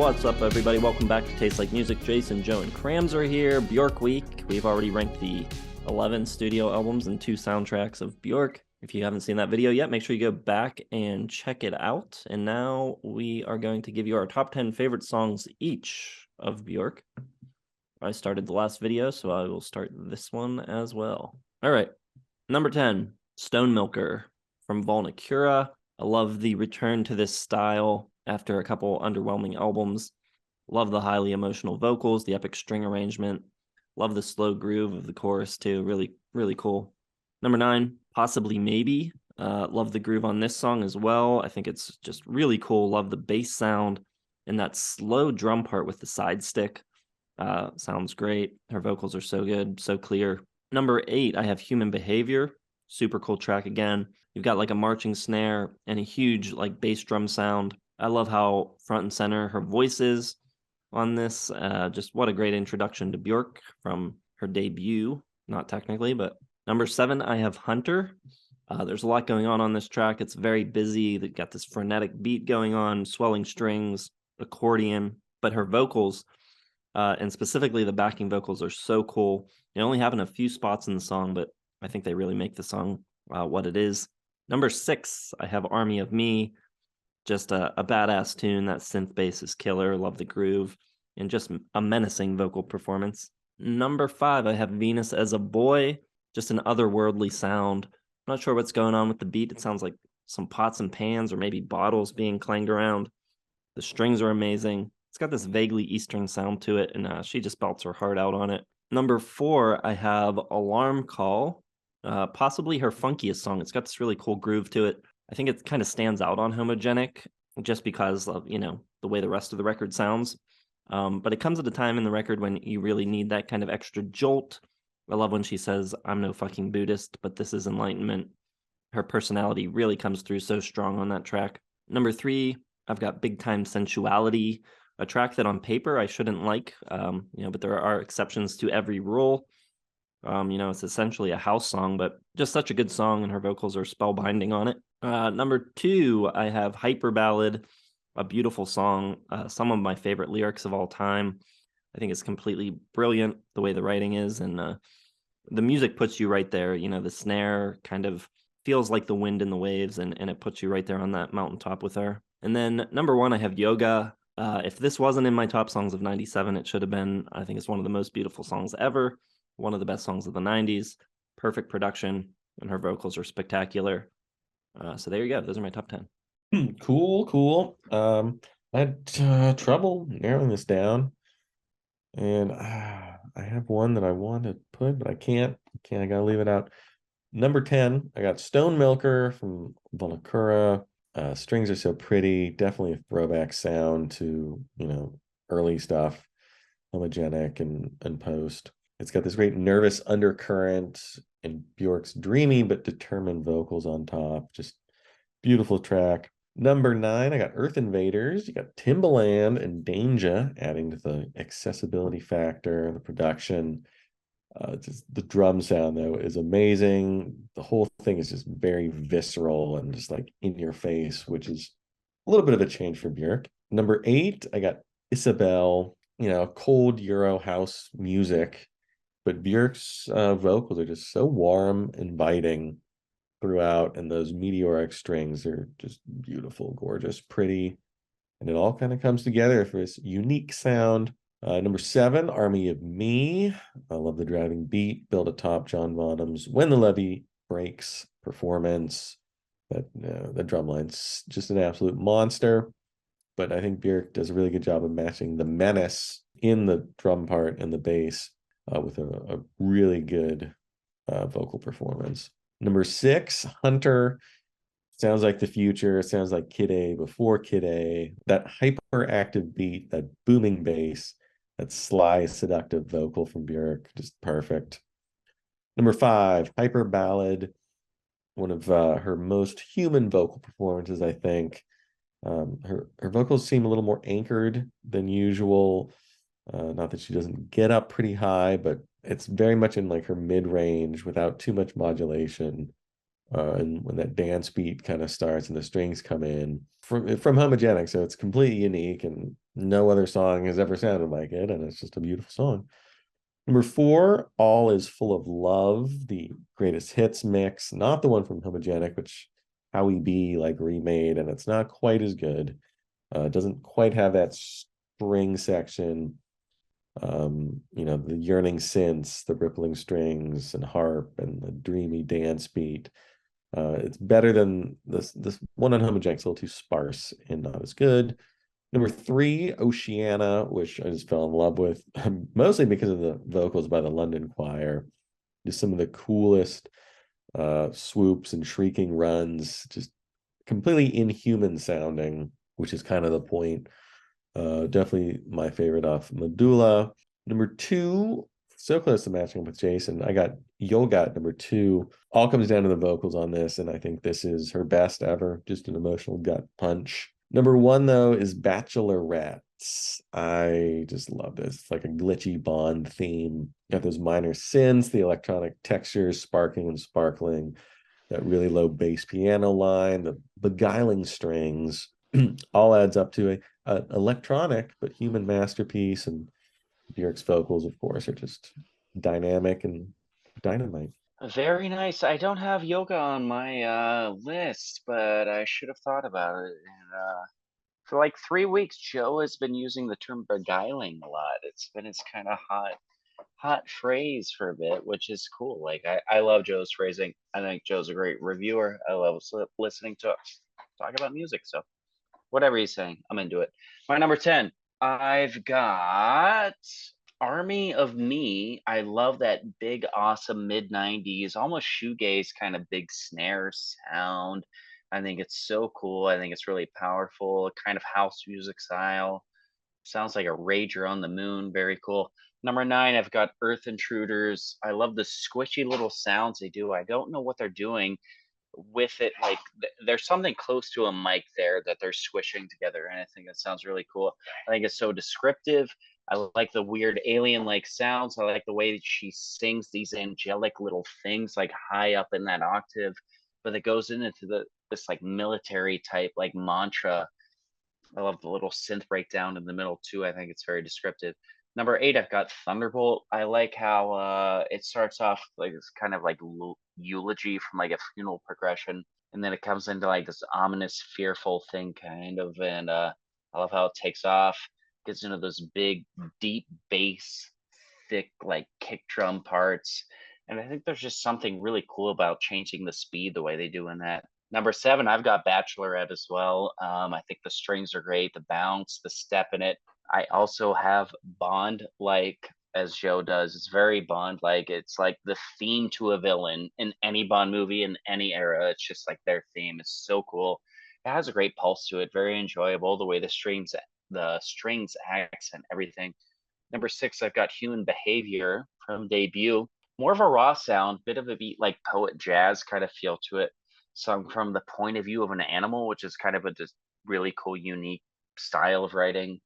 What's up, everybody? Welcome back to Taste Like Music. Jason, Joe, and Krams are here. Björk Week. We've already ranked the 11 studio albums and 2 soundtracks of Björk. If you haven't seen that video yet, make sure you go back and check it out. And now we are going to give you our top 10 favorite songs each of Björk. I started the last video, so I will start this one as well. All right. Number 10, Stone Milker from Volnicura. I love the return to this style after a couple underwhelming albums. Love the highly emotional vocals, the epic string arrangement. Love the slow groove of the chorus too. Really, really cool. Number 9, Possibly Maybe. Love the groove on this song as well. I think it's just really cool. Love the bass sound and that slow drum part with the side stick. Sounds great. Her vocals are so good, so clear. Number 8, I have Human Behavior. Super cool track again. You've got like a marching snare and a huge like bass drum sound. I love how front and center her voice is on this. Just what a great introduction to Björk from her debut. Not technically, but number 7, I have Hunter. There's a lot going on this track. It's very busy. They've got this frenetic beat going on, swelling strings, accordion, but her vocals, and specifically the backing vocals, are so cool. They only happen a few spots in the song, but I think they really make the song what it is. Number 6, I have Army of Me. Just a badass tune. That synth bass is killer. Love the groove and just a menacing vocal performance. Number 5, I have Venus as a Boy. Just an otherworldly sound. Not sure what's going on with the beat. It sounds like some pots and pans or maybe bottles being clanged around. The strings are amazing. It's got this vaguely Eastern sound to it, and she just belts her heart out on it. Number 4, I have Alarm Call. Possibly her funkiest song. It's got this really cool groove to it. I think it kind of stands out on Homogenic just because of, the way the rest of the record sounds. But it comes at a time in the record when you really need that kind of extra jolt. I love when she says, "I'm no fucking Buddhist, but this is enlightenment." Her personality really comes through so strong on that track. Number 3, I've got Big Time Sensuality, a track that on paper I shouldn't like, but there are exceptions to every rule. It's essentially a house song, but just such a good song, and her vocals are spellbinding on it. Number 2, I have Hyperballad, a beautiful song, some of my favorite lyrics of all time. I think it's completely brilliant, the way the writing is, and the music puts you right there. The snare kind of feels like the wind in the waves, and it puts you right there on that mountaintop with her. And then number 1, I have Yoga. If this wasn't in my top songs of 97, it should have been. I think it's one of the most beautiful songs ever. One of the best songs of the 90s. Perfect production, and her vocals are spectacular. So there you go. Those are my top 10. Cool. I had trouble narrowing this down, and I have one that I want to put, but I can't. I gotta leave it out. Number 10, I got Stone Milker from Volnicura. Strings are so pretty. Definitely a throwback sound to early stuff, Homogenic and post. It's got this great nervous undercurrent and Björk's dreamy but determined vocals on top. Just beautiful track. Number 9, I got Earth Invaders. You got Timbaland and Danger adding to the accessibility factor, the production. Just the drum sound, though, is amazing. The whole thing is just very visceral and just like in your face, which is a little bit of a change for Björk. Number 8, I got Isabel, cold Euro house music. But Björk's vocals are just so warm, inviting throughout, and those meteoric strings are just beautiful, gorgeous, pretty, and it all kind of comes together for this unique sound. Number 7, Army of Me. I love the driving beat, built atop John Bonham's "When the Levee Breaks" performance. The drum line's just an absolute monster. But I think Björk does a really good job of matching the menace in the drum part and the bass with a really good vocal performance. Number 6, Hunter. Sounds like the future. Sounds like Kid A before Kid A. That hyperactive beat, that booming bass, that sly, seductive vocal from Björk, just perfect. Number 5, Hyperballad. One of her most human vocal performances, I think. Her vocals seem a little more anchored than usual. Not that she doesn't get up pretty high, but it's very much in like her mid-range without too much modulation. And when that dance beat kind of starts and the strings come in from Homogenic, so it's completely unique and No other song has ever sounded like it, and it's just a beautiful song. Number four, All Is Full of Love, the greatest hits mix, not the one from Homogenic, which How We Be like remade, and it's not quite as good. It doesn't quite have that string section, the yearning synths, the rippling strings and harp, and the dreamy dance beat. It's better than this one on Homogenic's a little too sparse and not as good. Number three, Oceana, which I just fell in love with, mostly because of the vocals by the London Choir. Just some of the coolest swoops and shrieking runs, just completely inhuman sounding, which is kind of the point. Definitely my favorite off Medulla. Number two, so close to matching up with Jason. I got Yoga at number two. All comes down to the vocals on this, and I think this is her best ever. Just an emotional gut punch. Number one, though, is Bachelorettes. I just love this. It's like a glitchy Bond theme. Got those minor synths, the electronic textures, sparking and sparkling, that really low bass piano line, the beguiling strings, all adds up to a electronic but human masterpiece. And Björk's vocals, of course, are just dynamic and dynamite. Very nice. I don't have yoga on my list, but I should have thought about it. And for like 3 weeks, Joe has been using the term beguiling a lot. It's been his kind of hot phrase for a bit, which is cool. Like I love Joe's phrasing. I think Joe's a great reviewer. I love listening to talk about music. So whatever he's saying, I'm into it. My number 10, I've got Army of Me. I love that big, awesome mid 90s, almost shoegaze kind of big snare sound. I think it's so cool. I think it's really powerful, kind of house music style. Sounds like a Rager on the Moon. Very cool. Number 9, I've got Earth Intruders. I love the squishy little sounds they do. I don't know what they're doing with it. Like there's something close to a mic there that they're squishing together, and I think that sounds really cool. I think it's so descriptive. I like the weird alien-like sounds. I like the way that she sings these angelic little things like high up in that octave, but it goes into this like military type like mantra. I love the little synth breakdown in the middle too. I think it's very descriptive. Number 8, I've got Thunderbolt. I like how it starts off like this kind of like eulogy from like a funeral progression, and then it comes into like this ominous, fearful thing kind of, and I love how it takes off, gets into those big, deep bass, thick like kick drum parts, and I think there's just something really cool about changing the speed the way they do in that. Number 7, I've got Bachelorette as well. I think the strings are great, the bounce, the step in it. I also have Bond like as Joe does. It's very Bond like. It's like the theme to a villain in any Bond movie in any era. It's just like their theme. It's so cool. It has a great pulse to it, very enjoyable. The way the strings accent everything. Number 6, I've got Human Behavior from Debut. More of a raw sound, bit of a beat like poet jazz kind of feel to it. Sung from the point of view of an animal, which is kind of a just really cool, unique style of writing.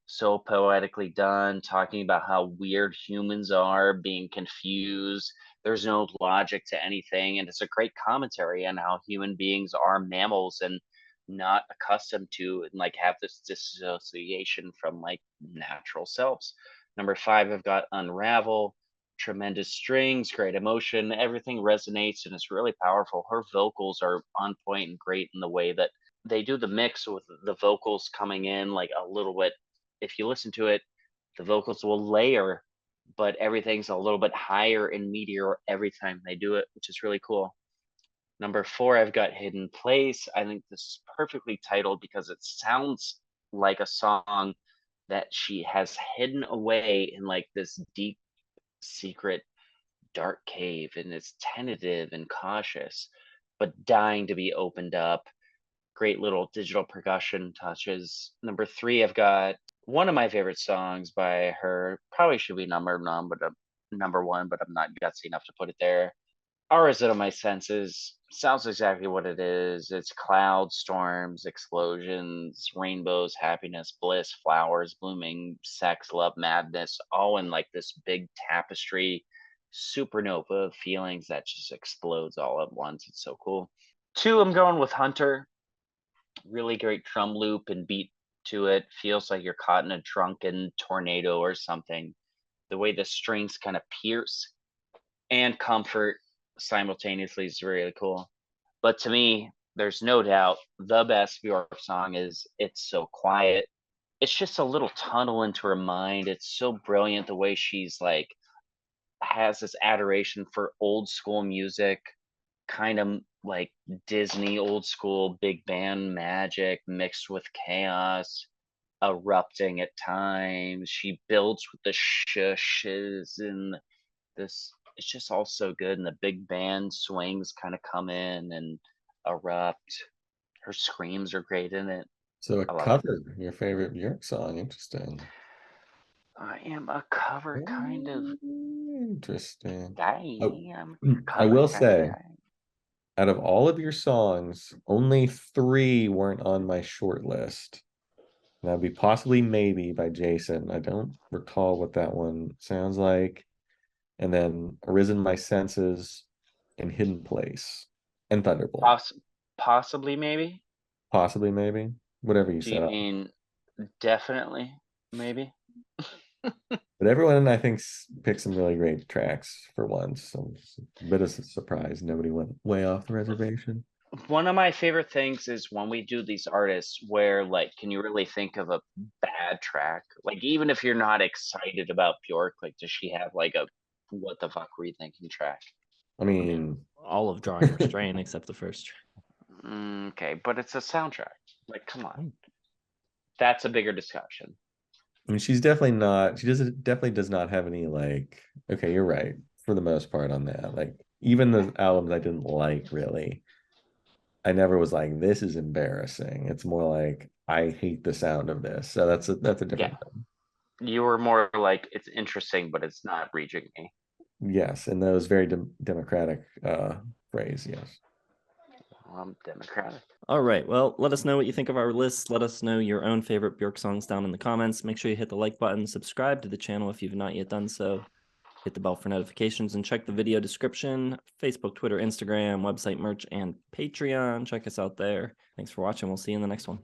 So poetically done, talking about how weird humans are, being confused. There's no logic to anything. And it's a great commentary on how human beings are mammals and not accustomed to and like have this dissociation from like natural selves. Number 5, I've got Unravel. Tremendous strings, great emotion, everything resonates and it's really powerful. Her vocals are on point and great in the way that they do the mix with the vocals coming in like a little bit. If you listen to it, the vocals will layer, but everything's a little bit higher and meatier every time they do it, which is really cool. Number 4, I've got Hidden Place. I think this is perfectly titled because it sounds like a song that she has hidden away in like this deep, secret, dark cave, and it's tentative and cautious, but dying to be opened up. Great little digital percussion touches. Number 3, I've got one of my favorite songs by her. Probably should be number one, but I'm not gutsy enough to put it there. Origin of My Senses sounds exactly what it is. It's clouds, storms, explosions, rainbows, happiness, bliss, flowers, blooming, sex, love, madness, all in like this big tapestry, supernova of feelings that just explodes all at once. It's so cool. 2, I'm going with Hunter. Really great drum loop and beat to it. Feels like you're caught in a drunken tornado or something. The way the strings kind of pierce and comfort simultaneously is really cool. But to me, there's no doubt the best Björk song is It's So Quiet. It's just a little tunnel into her mind. It's so brilliant the way she's like has this adoration for old school music, kind of like Disney old school big band magic mixed with chaos, erupting at times. She builds with the shushes and this. It's just all so good, and the big band swings kind of come in and erupt. Her screams are great in it. So a I love it. cover, your favorite Björk song. Interesting. I am a cover kind of Interesting. guy. Oh, I'm a I cover will kind of say, guy. out of all of your songs, only 3 weren't on my short list. And that'd be Possibly Maybe by Jason. I don't recall what that one sounds like. And then Arisen My Senses and Hidden Place and Thunderbolt. Possibly, maybe. Possibly Maybe. Whatever you Do you said. mean definitely? Maybe. But everyone, I think, picked some really great tracks for once. So it's a bit of a surprise. Nobody went way off the reservation. One of my favorite things is when we do these artists where like, can you really think of a bad track? Like, even if you're not excited about Bjork, like, does she have like a what the fuck were you thinking track? I mean, all of Drawing Restraint except the first track. Okay, but it's a soundtrack. Like, come on. That's a bigger discussion. I mean, she's definitely not. She definitely does not have any like. Okay, you're right for the most part on that. Like even the albums I didn't like really. I never was like, this is embarrassing. It's more like I hate the sound of this. So that's a different Yeah. thing. You were more like, it's interesting, but it's not reaching me. Yes, and that was very democratic phrase. Yes. I'm democratic. All right. Well, let us know what you think of our list. Let us know your own favorite Björk songs down in the comments. Make sure you hit the like button, subscribe to the channel if you've not yet done so. Hit the bell for notifications and check the video description. Facebook, Twitter, Instagram, website, merch, and Patreon. Check us out there. Thanks for watching. We'll see you in the next one.